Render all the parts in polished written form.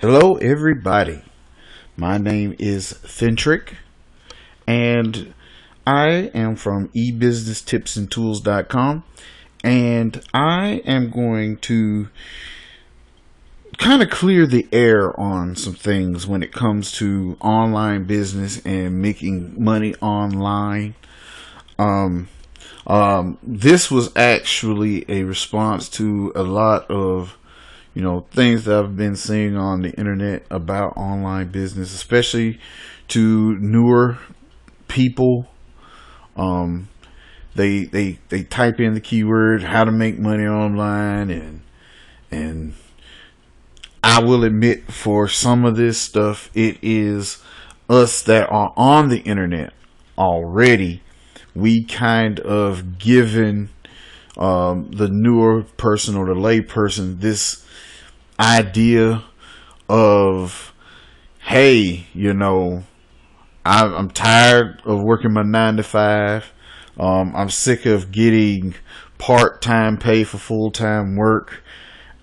Hello everybody, my name is Fentrick and I am from eBusinesstipsandtools.com, and I am going to kind of clear the air on some things when it comes to online business and making money online. This was actually a response to a lot of things that I've been seeing on the internet about online business, especially to newer people. They type in the keyword how to make money online, and I will admit, for some of this stuff, it is us that are on the internet already. We kind of given the newer person or the lay person this idea of, hey, I'm tired of working my 9 to 5. I'm sick of getting part-time pay for full-time work,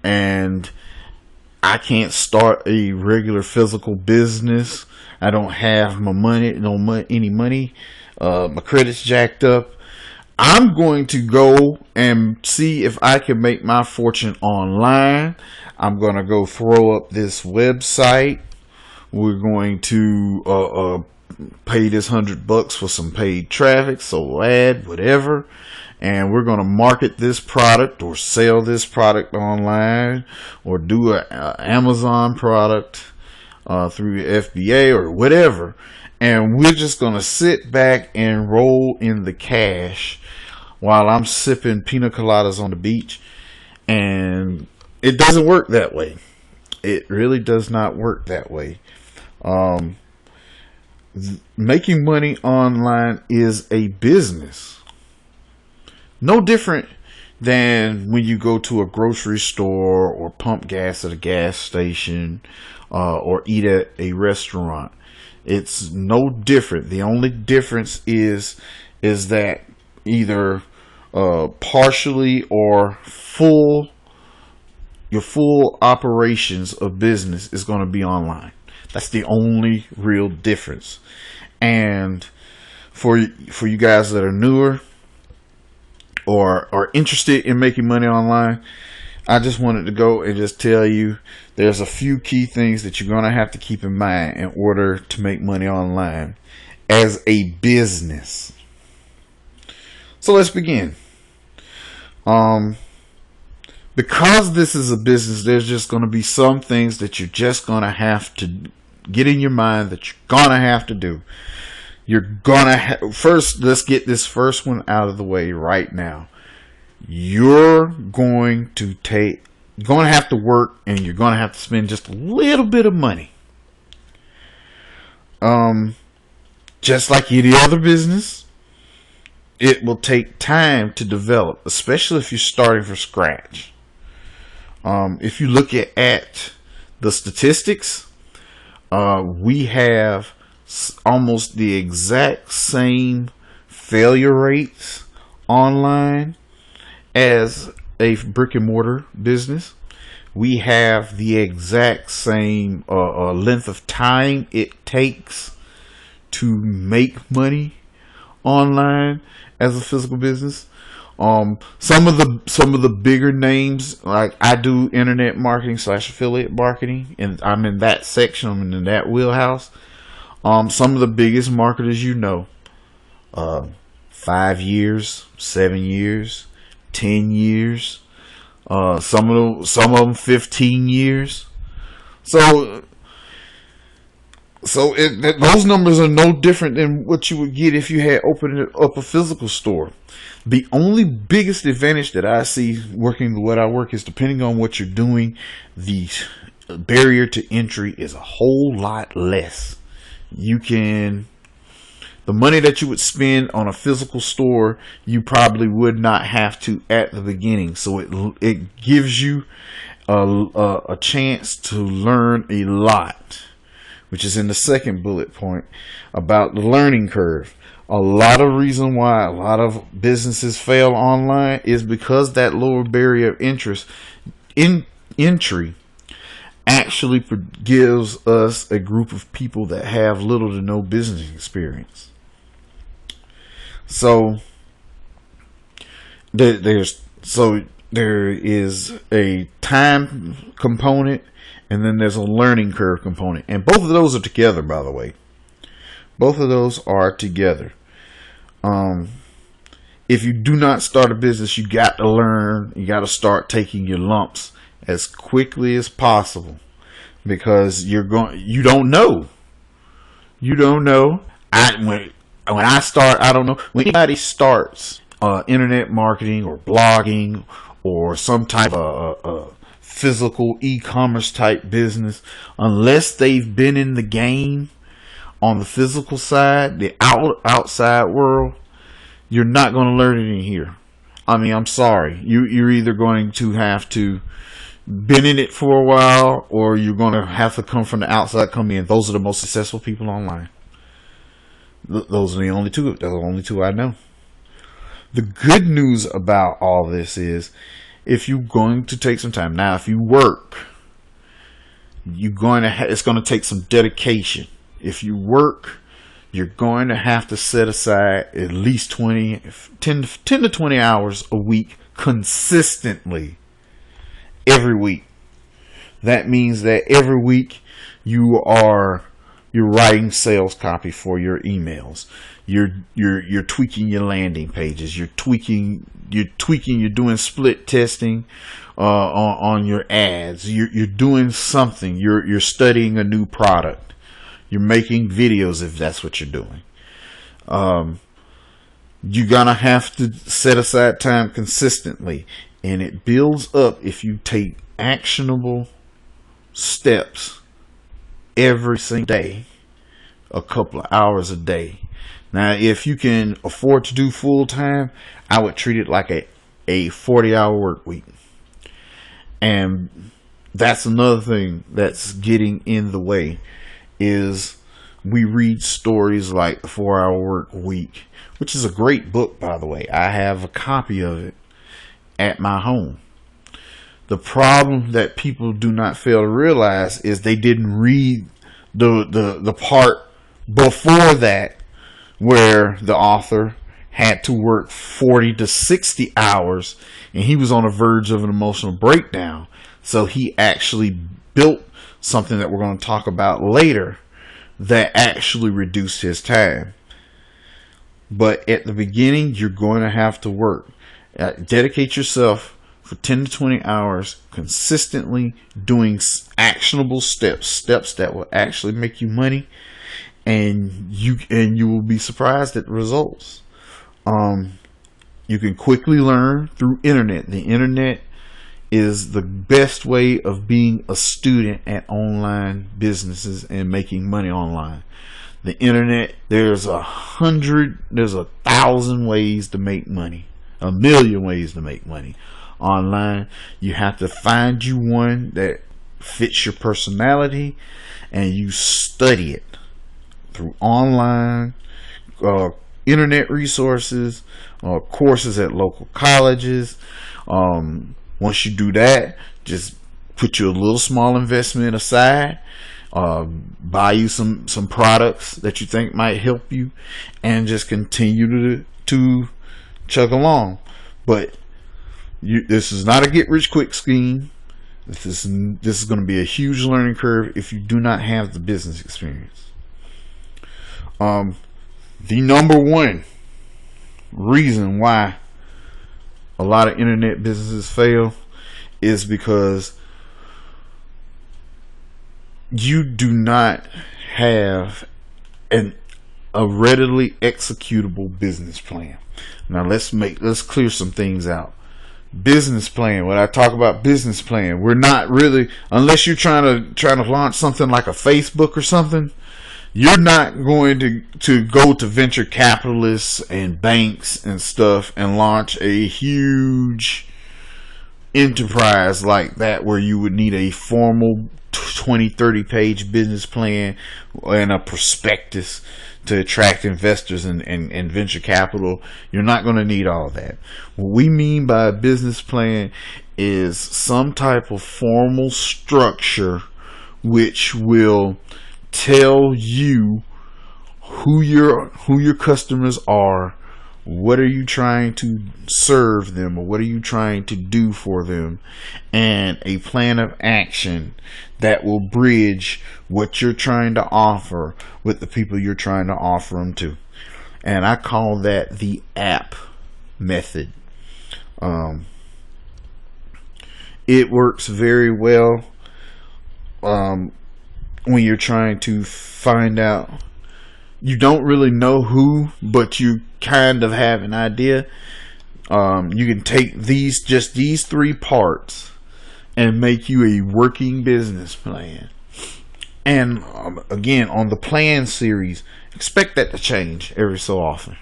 and I can't start a regular physical business. I don't have any money. My credit's jacked up. I'm going to go and see if I can make my fortune online. I'm going to go throw up this website. We're going to pay this $100 for some paid traffic, so ad, whatever. And we're going to market this product or sell this product online or do an Amazon product through FBA or whatever. And we're just going to sit back and roll in the cash while I'm sipping pina coladas on the beach. And it doesn't work that way. It really does not work that way. Making money online is a business. No different than when you go to a grocery store or pump gas at a gas station or eat at a restaurant. It's no different. The only difference is that either partially or your full operations of business is going to be online. That's the only real difference. And for you guys that are newer or are interested in making money online, I just wanted to go and just tell you there's a few key things that you're going to have to keep in mind in order to make money online as a business. So let's begin. Because this is a business, there's just going to be some things that you're just going to have to get in your mind that you're going to have to do. You're going to first, let's get this first one out of the way right now. You're going to have to work, and you're going to have to spend just a little bit of money. Just like any other business, it will take time to develop, especially if you're starting from scratch. If you look at the statistics, we have almost the exact same failure rates online as a brick and mortar business. We have the exact same length of time it takes to make money online as a physical business. Some of the bigger names, like I do internet marketing / affiliate marketing, and I'm in that section. I'm in that wheelhouse. Some of the biggest marketers, 5 years, 7 years, 10 years, some of them 15 years. So those numbers are no different than what you would get if you had opened up a physical store. The only biggest advantage that I see working the way I work is, depending on what you're doing, the barrier to entry is a whole lot less. The money that you would spend on a physical store, you probably would not have to at the beginning. So it gives you a chance to learn a lot, which is in the second bullet point about the learning curve. A lot of reason why a lot of businesses fail online is because that lower barrier of entry actually gives us a group of people that have little to no business experience. So there is a time component, and then there's a learning curve component, and both of those are together, by the way. Both of those are together. If you do not start a business, you got to learn. You got to start taking your lumps as quickly as possible, because you don't know. You don't know. When I start, I don't know. When anybody starts internet marketing or blogging or some type of physical e-commerce type business, unless they've been in the game on the physical side, the outside world, you're not going to learn it in here. I mean, I'm sorry. You're either going to have to been in it for a while, or you're going to have to come from the outside, come in. Those are the most successful people online. Those are the only two. They're the only two I know. The good news about all this is, if you're going to take some time now, if you work, it's going to take some dedication. If you work, you're going to have to set aside at least 10 to 20 hours a week consistently every week. That means that every week you're writing sales copy for your emails. You're tweaking your landing pages. You're doing split testing on your ads. You're doing something. You're studying a new product. You're making videos if that's what you're doing. You're gonna have to set aside time consistently, and it builds up if you take actionable steps every single day, a couple of hours a day. Now, if you can afford to do full time, I would treat it like a 40-hour work week. And that's another thing that's getting in the way, is we read stories like The 4-Hour Work Week, which is a great book, by the way. I have a copy of it at my home. The problem that people do not fail to realize is they didn't read the part before that, where the author had to work 40 to 60 hours and he was on the verge of an emotional breakdown. So he actually built something that we're going to talk about later that actually reduced his time. But at the beginning, you're going to have to work. Dedicate yourself for 10 to 20 hours consistently, doing actionable steps that will actually make you money, and you will be surprised at the results. You can quickly learn through internet. The internet is the best way of being a student at online businesses and making money online. The internet, there's 1,000 ways to make money, 1,000,000 ways to make money online. You have to find you one that fits your personality, and you study it through online internet resources, courses at local colleges. Once you do that, just put your little small investment aside, buy you some products that you think might help you, and just continue to chug along. But this is not a get rich quick scheme. This is going to be a huge learning curve if you do not have the business experience. The number one reason why a lot of internet businesses fail is because you do not have a readily executable business plan. Now let's clear some things out. Business plan. When I talk about business plan, we're not really, unless you're trying to launch something like a Facebook or something, you're not going to go to venture capitalists and banks and stuff and launch a huge enterprise like that, where you would need a formal 20-30 page business plan and a prospectus to attract investors and venture capital. You're not going to need all that. What we mean by a business plan is some type of formal structure which will tell you who your customers are, what are you trying to serve them, or what are you trying to do for them, and a plan of action that will bridge what you're trying to offer with the people you're trying to offer them to. And I call that the app method. It works very well when you're trying to find out, you don't really know who, but you kind of have an idea. You can take these 3 parts and make you a working business plan. And again, on the plan series, expect that to change every so often.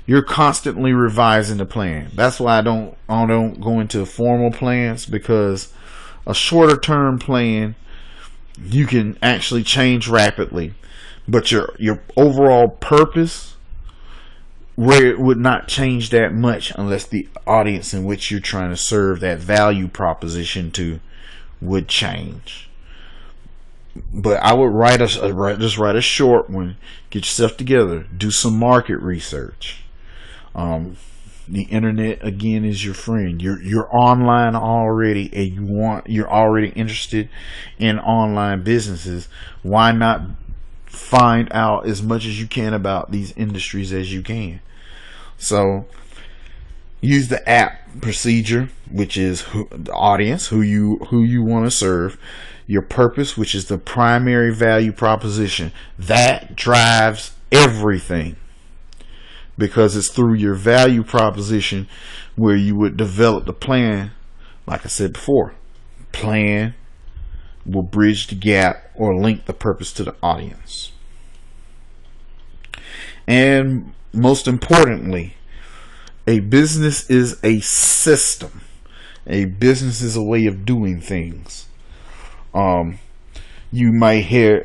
You're constantly revising the plan. That's why I don't go into formal plans, because a shorter term plan you can actually change rapidly, but your overall purpose, where it would not change that much unless the audience in which you're trying to serve that value proposition to would change. But I would write a short one. Get yourself together. Do some market research. The internet again is your friend. You're online already, and you're already interested in online businesses. Why not find out as much as you can about these industries as you can? So use the app procedure, which is the audience, who you want to serve. Your purpose, which is the primary value proposition, that drives everything, because it's through your value proposition where you would develop the plan. Like I said before, plan will bridge the gap or link the purpose to the audience. And most importantly, a business is a system. A business is a way of doing things. You might hear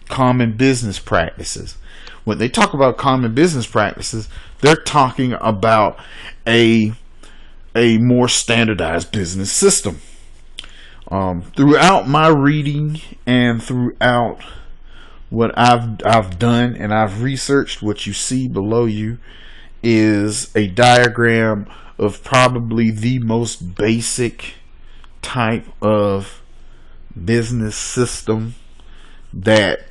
common business practices. When they talk about common business practices, they're talking about a more standardized business system. Throughout my reading and throughout what I've done, and I've researched, what you see below you is a diagram of probably the most basic type of business system that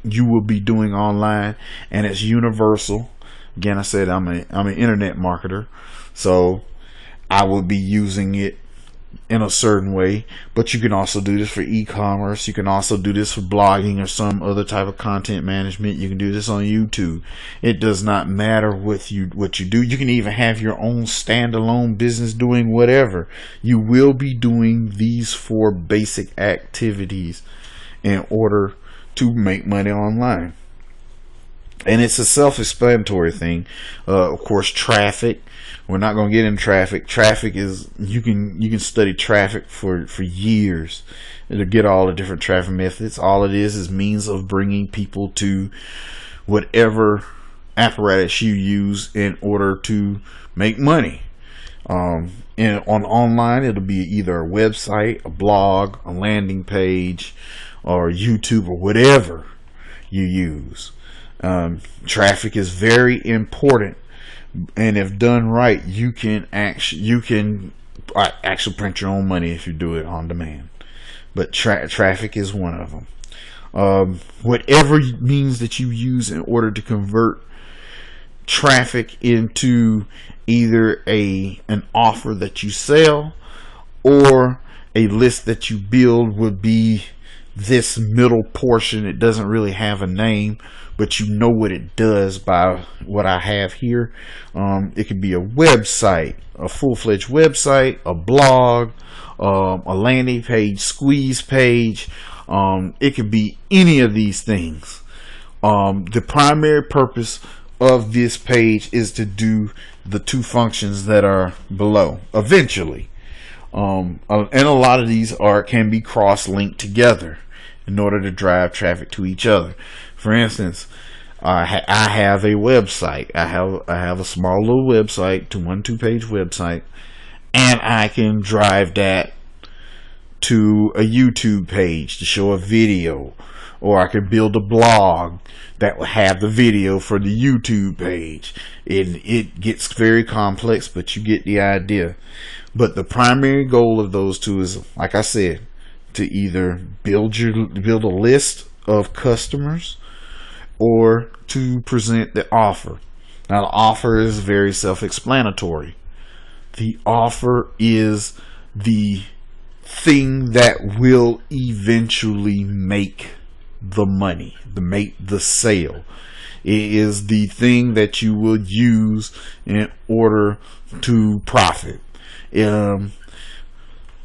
you will be doing online, and it's universal. Again, I said I'm an internet marketer, so I will be using it in a certain way, but you can also do this for e-commerce. You can also do this for blogging or some other type of content management. You can do this on YouTube. It does not matter what you do. You can even have your own standalone business doing whatever. You will be doing these 4 basic activities in order to make money online. And it's a self-explanatory thing. Of course, traffic. We're not going to get into traffic. Traffic is, you can study traffic for years to get all the different traffic methods. All it is means of bringing people to whatever apparatus you use in order to make money. And on online, it'll be either a website, a blog, a landing page, or YouTube, or whatever you use. Traffic is very important, and if done right, you can actually print your own money if you do it on demand. But traffic is one of them. Whatever means that you use in order to convert traffic into either an offer that you sell or a list that you build would be this middle portion. It doesn't really have a name, but you know what it does by what I have here. It could be a website, a full-fledged website, a blog, a landing page, squeeze page. It could be any of these things. The primary purpose of this page is to do the 2 functions that are below eventually. And a lot of these can be cross-linked together in order to drive traffic to each other. For instance, I have a website. I have a small little website, 2-page website, and I can drive that to a YouTube page to show a video, or I could build a blog that will have the video for the YouTube page. It gets very complex, but you get the idea. But the primary goal of those two is, like I said, to either build a list of customers or to present the offer. Now, the offer is very self-explanatory. The offer is the thing that will eventually make the money, make the sale. It is the thing that you will use in order to profit.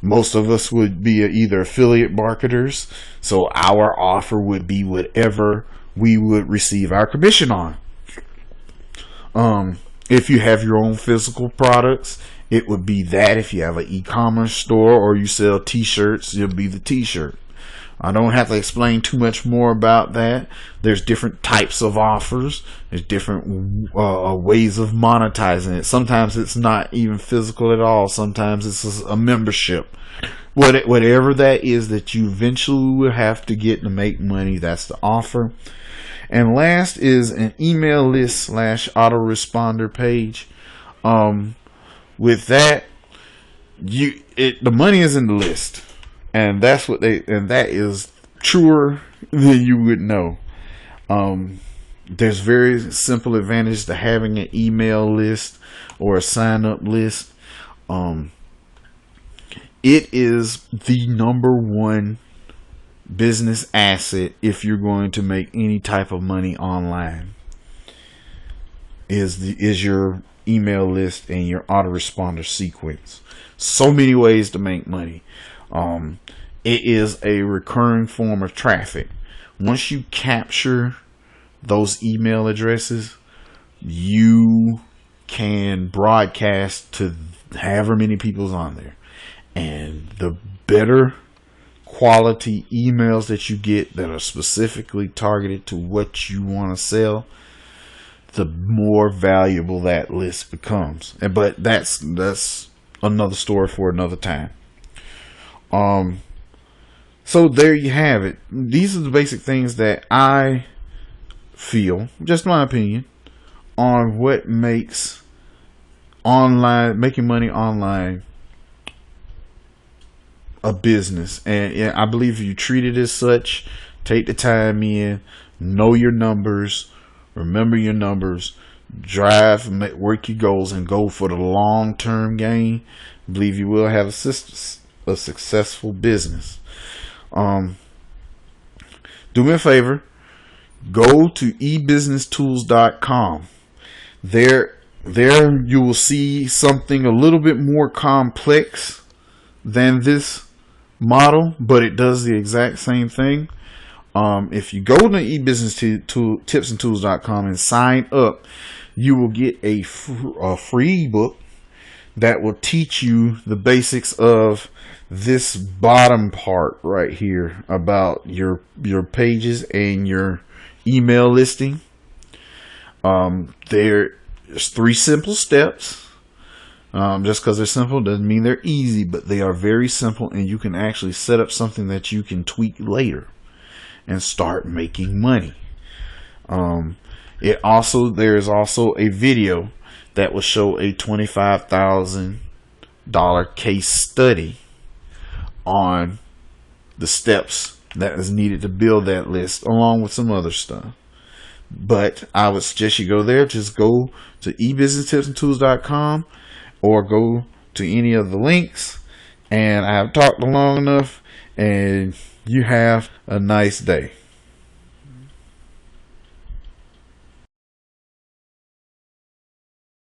Most of us would be either affiliate marketers, so our offer would be whatever we would receive our commission on. If you have your own physical products, it would be that. If you have an e-commerce store or you sell t-shirts, it'll be the t-shirt. I don't have to explain too much more about that. There's different types of offers. There's different ways of monetizing it. Sometimes it's not even physical at all. Sometimes it's a membership. Whatever that is that you eventually will have to get to make money, that's the offer. And last is an email list / autoresponder page. With that, the money is in the list. And that is truer than you would know. There's very simple advantage to having an email list or a sign up list. It is the number one business asset if you're going to make any type of money online. Is your email list and your autoresponder sequence. So many ways to make money. It is a recurring form of traffic. Once you capture those email addresses, you can broadcast to however many people's on there. And the better quality emails that you get that are specifically targeted to what you want to sell, the more valuable that list becomes. But that's another story for another time. So there you have it. These are the basic things that I feel, just my opinion, on what makes making money online a business. And yeah, I believe if you treat it as such, take the time in, know your numbers, remember your numbers, drive, work your goals, and go for the long-term gain, I believe you will have a successful business. Do me a favor, go to eBusinesstools.com. There you will see something a little bit more complex than this model, but it does the exact same thing. If you go to eBusinesstipsandtools.com and sign up, you will get a free ebook that will teach you the basics of this bottom part right here about your pages and your email listing. There's 3 simple steps. Just because they're simple doesn't mean they're easy, but they are very simple, and you can actually set up something that you can tweak later and start making money. There's also a video that will show a $25,000 case study on the steps that is needed to build that list, along with some other stuff. But I would suggest you go there. Just go to eBusinesstipsandtools.com or go to any of the links. And I have talked long enough, and you have a nice day.